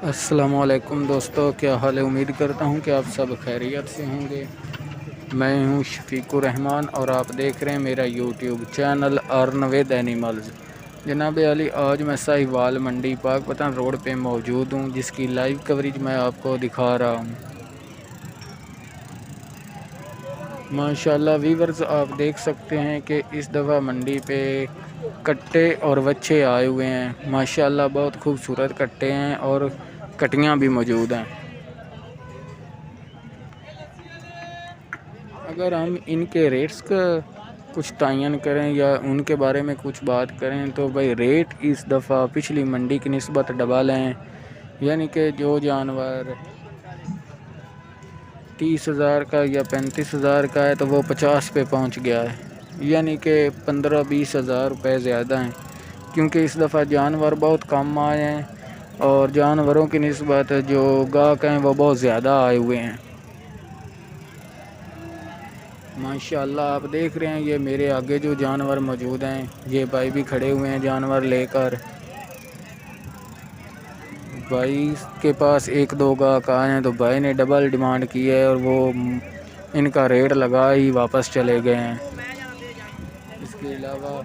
अस्सलामुअलैकुम दोस्तों, क्या हाल है। उम्मीद करता हूँ कि आप सब खैरियत से होंगे। मैं हूँ शफीकुर रहमान और आप देख रहे हैं मेरा YouTube channel earn with animals. जनाब अली, आज मैं साहिवाल मंडी पाकपतन रोड पे मौजूद हूँ, जिसकी लाइव कवरेज मैं आपको दिखा रहा हूँ। माशाल्लाह वीवर्स, आप देख सकते हैं कि इस दफ़ा मंडी पे कट्टे और बच्चे आए हुए हैं। माशाल्लाह बहुत खूबसूरत कट्टे हैं और कटियाँ भी मौजूद हैं। अगर हम इनके रेट्स का कुछ तयन करें या उनके बारे में कुछ बात करें तो भाई रेट इस दफ़ा पिछली मंडी की निस्बत डबल हैं। यानी कि जो जानवर 30,000 का या 35,000 का है तो वो 50 पे पहुंच गया है। यानी कि 15-20 हज़ार रुपये ज़्यादा हैं, क्योंकि इस दफ़ा जानवर बहुत कम आए हैं और जानवरों की निस्बत जो गाहक हैं वो बहुत ज़्यादा आए हुए हैं। माशाल्लाह आप देख रहे हैं, ये मेरे आगे जो जानवर मौजूद हैं, ये भाई भी खड़े हुए हैं जानवर लेकर। भाई के पास एक दो गाहक आए हैं तो भाई ने डबल डिमांड की है और वो इनका रेट लगा ही वापस चले गए हैं। इसके अलावा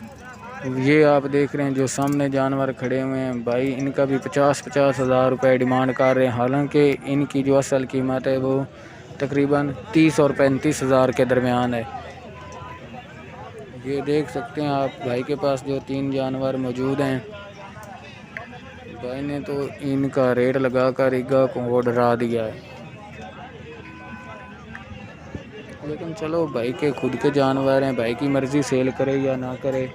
ये आप देख रहे हैं जो सामने जानवर खड़े हुए हैं, भाई इनका भी 50-50 हज़ार रुपये डिमांड कर रहे हैं। हालांकि इनकी जो असल कीमत है वो तकरीबन 30 और 35 हज़ार के दरमियान है। ये देख सकते हैं आप भाई के पास जो 3 जानवर मौजूद हैं, भाई ने तो इनका रेट लगाकर ईगा को डरा दिया है। लेकिन चलो, भाई के खुद के जानवर हैं, भाई की मर्ज़ी सेल करे या ना करे।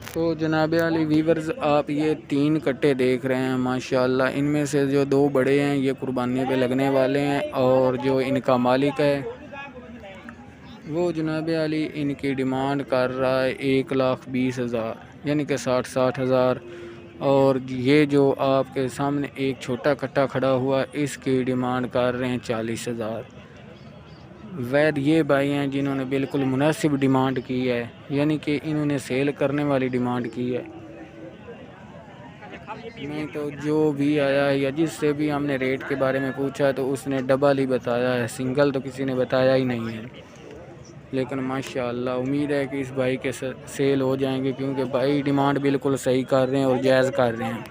तो जनाब अली वीवर्स, आप ये 3 कट्टे देख रहे हैं माशाल्लाह। इनमें से जो 2 बड़े हैं ये कुर्बानी पे लगने वाले हैं और जो इनका मालिक है वो जनाब अली इनकी डिमांड कर रहा है 1,20,000 यानी कि 60 हज़ार। और ये जो आपके सामने एक छोटा कट्टा खड़ा हुआ, इसकी डिमांड कर रहे हैं 40 हज़ार। वैद ये भाई हैं जिन्होंने बिल्कुल मुनासिब डिमांड की है, यानी कि इन्होंने सेल करने वाली डिमांड की है। नहीं तो जो भी आया है या जिससे भी हमने रेट के बारे में पूछा तो उसने डबल ही बताया है, सिंगल तो किसी ने बताया ही नहीं है। लेकिन माशाल्लाह उम्मीद है कि इस भाई के सेल हो जाएंगे, क्योंकि भाई डिमांड बिल्कुल सही कर रहे हैं और जायज़ कर रहे हैं।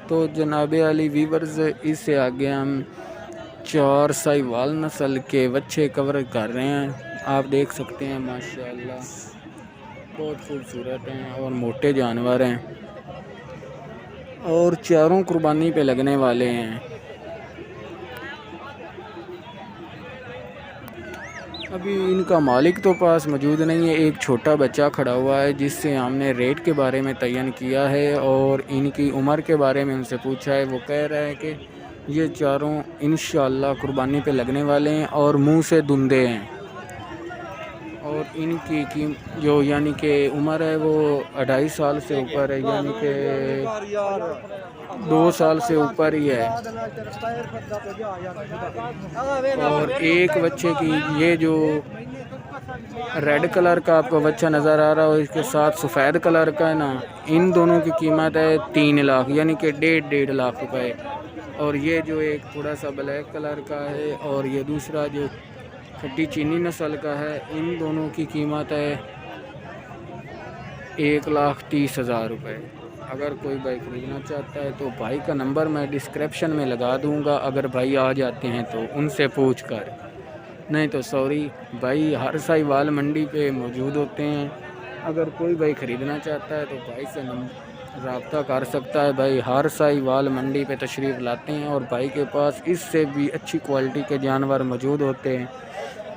तो जनाब अली वीवर्स, इससे आगे हम 4 साहिवाल नस्ल के बच्चे कवर कर रहे हैं। आप देख सकते हैं माशाल्लाह बहुत खूबसूरत हैं और मोटे जानवर हैं और चारों कुर्बानी पे लगने वाले हैं। अभी इनका मालिक तो पास मौजूद नहीं है, एक छोटा बच्चा खड़ा हुआ है जिससे हमने रेट के बारे में तयन किया है और इनकी उम्र के बारे में उनसे पूछा है। वो कह रहा है कि ये चारों इंशाल्लाह कुर्बानी पे लगने वाले हैं और मुंह से धुंधे हैं। और इनकी जो यानी कि उम्र है वो 2.5 साल से ऊपर है, यानी कि 2 साल से ऊपर ही है। और एक बच्चे की ये जो रेड कलर का आपको बच्चा नज़र आ रहा हो, इसके साथ सफ़ेद कलर का है ना, इन दोनों की कीमत है 3 लाख यानी कि 1.5 लाख रुपए। और ये जो एक थोड़ा सा ब्लैक कलर का है और ये दूसरा जो खट्टी चीनी नस्ल का है, इन दोनों की कीमत है 1,30,000 रुपये। अगर कोई भाई ख़रीदना चाहता है तो भाई का नंबर मैं डिस्क्रिप्शन में लगा दूंगा। अगर भाई आ जाते हैं तो उनसे पूछ कर, नहीं तो सॉरी, भाई हर साहिवाल मंडी पे मौजूद होते हैं। अगर कोई भाई ख़रीदना चाहता है तो भाई से रब्ता कर सकता है। भाई हर साहिवाल मंडी पे तशरीफ़ लाते हैं और भाई के पास इससे भी अच्छी क्वालिटी के जानवर मौजूद होते हैं।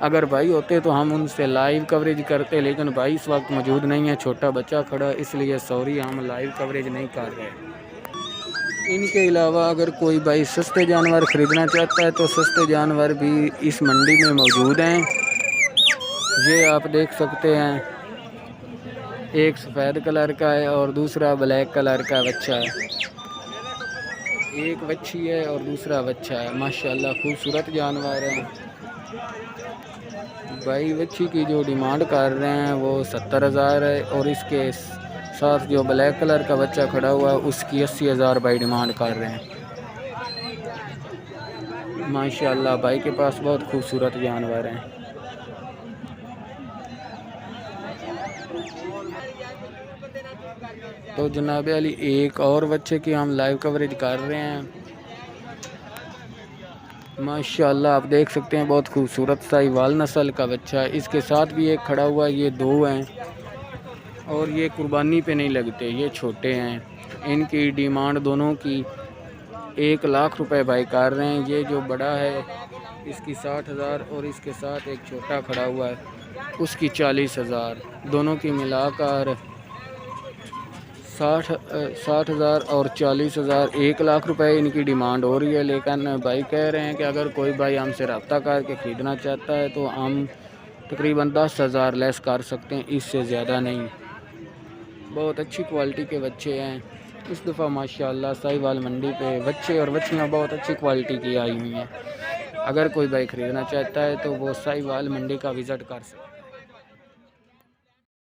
अगर भाई होते तो हम उनसे लाइव कवरेज करते, लेकिन भाई इस वक्त मौजूद नहीं है, छोटा बच्चा खड़ा, इसलिए सॉरी हम लाइव कवरेज नहीं कर रहे। इनके अलावा अगर कोई भाई सस्ते जानवर ख़रीदना चाहता है तो सस्ते जानवर भी इस मंडी में मौजूद हैं। ये आप देख सकते हैं, एक सफ़ेद कलर का है और दूसरा ब्लैक कलर का बच्चा है। एक बच्ची है और दूसरा बच्चा है। माशाल्लाह खूबसूरत जानवर हैं। भाई बच्ची की जो डिमांड कर रहे हैं वो 70,000 है, और इसके साथ जो ब्लैक कलर का बच्चा खड़ा हुआ है उसकी 80,000 भाई डिमांड कर रहे हैं। माशाल्लाह भाई के पास बहुत खूबसूरत जानवर हैं। तो जनाब अली एक और बच्चे की हम लाइव कवरेज कर रहे हैं। माशाल्लाह आप देख सकते हैं बहुत खूबसूरत साहिवाल नस्ल का बच्चा है। इसके साथ भी एक खड़ा हुआ है, ये दो हैं और ये कुर्बानी पे नहीं लगते, ये छोटे हैं। इनकी डिमांड दोनों की 1 लाख रुपए भाई कर रहे हैं। ये जो बड़ा है इसकी 60,000 और इसके साथ एक छोटा खड़ा हुआ है उसकी 40,000, दोनों की मिलाकर 60,000 और 40,000, 1 लाख रुपए इनकी डिमांड हो रही है। लेकिन भाई कह रहे हैं कि अगर कोई भाई हमसे रब्ता करके ख़रीदना चाहता है तो हम तकरीबन 10,000 लेस कर सकते हैं, इससे ज़्यादा नहीं। बहुत अच्छी क्वालिटी के बच्चे हैं। इस दफ़ा माशाल्लाह साहिवाल मंडी पे बच्चे और बच्चियाँ बहुत अच्छी क्वालिटी की आई हुई हैं। अगर कोई भाई ख़रीदना चाहता है तो वो साहिवाल मंडी का विज़िट कर सकता है।